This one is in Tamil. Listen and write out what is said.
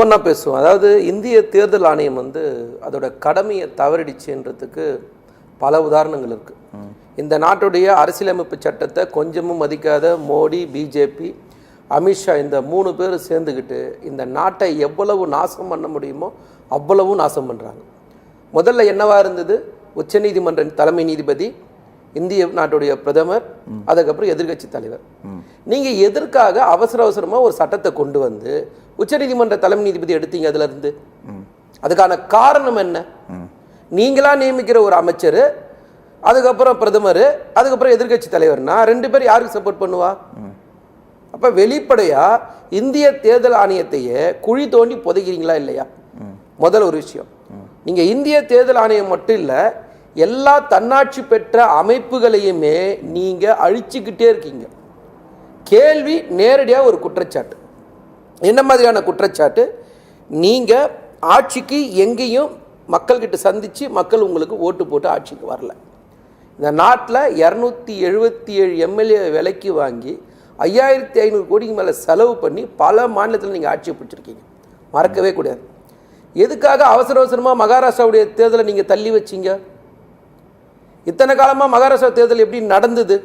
ஒன்றா பேசுவோம். அதாவது இந்திய தேர்தல் ஆணையம் அதோட கடமையை தவறிடுச்சுன்றதுக்கு பல உதாரணங்கள் இருக்குது. இந்த நாட்டுடைய அரசியலமைப்பு சட்டத்தை கொஞ்சமும் மதிக்காத மோடி, பிஜேபி, அமித்ஷா இந்த 3 பேர் சேர்ந்துக்கிட்டு இந்த நாட்டை எவ்வளவு நாசம் பண்ண முடியுமோ அவ்வளவு நாசம் பண்ணுறாங்க. முதல்ல என்னவா இருந்தது? உச்சநீதிமன்ற தலைமை நீதிபதி, இந்திய நாட்டுடைய பிரதமர், அதுக்கப்புறம் எதிர்கட்சி தலைவர். நீங்கள் எதற்காக அவசர அவசரமாக ஒரு சட்டத்தை கொண்டு வந்து உச்சநீதிமன்ற தலைமை நீதிபதி எடுத்தீங்க? அதுல இருந்து அதுக்கான காரணம் என்ன? நீங்களா நியமிக்கிற ஒரு அமைச்சர், அதுக்கப்புறம் பிரதமர், அதுக்கப்புறம் எதிர்கட்சி தலைவர்னா 2 பேர் யாருக்கு சப்போர்ட் பண்ணுவா? அப்ப வெளிப்படையா இந்திய தேர்தல் ஆணையத்தையே குழி தோண்டி புதைக்கிறீங்களா இல்லையா? முதல் ஒரு விஷயம். நீங்க இந்திய தேர்தல் ஆணையம் மட்டும் இல்ல, எல்லா தன்னாட்சி பெற்ற அமைப்புகளையுமே நீங்க அழிச்சுக்கிட்டே இருக்கீங்க. கேள்வி நேரடியாக ஒரு குற்றச்சாட்டு. என்ன மாதிரியான குற்றச்சாட்டு? நீங்கள் ஆட்சிக்கு எங்கேயும் மக்கள்கிட்ட சந்தித்து மக்கள் உங்களுக்கு ஓட்டு போட்டு ஆட்சிக்கு வரல. இந்த நாட்டில் 277 எம்எல்ஏ விலைக்கு வாங்கி 5500 கோடிக்கு மேலே செலவு பண்ணி பல மாநிலத்தில் நீங்கள் ஆட்சியை பிடிச்சிருக்கீங்க. மறக்கவே கூடாது. எதுக்காக அவசர அவசரமாக மகாராஷ்டிராவுடைய தேர்தலை நீங்கள் தள்ளி வச்சிங்க? இத்தனை காலமாக மகாராஷ்டிரா தேர்தல் எப்படி நடந்தது?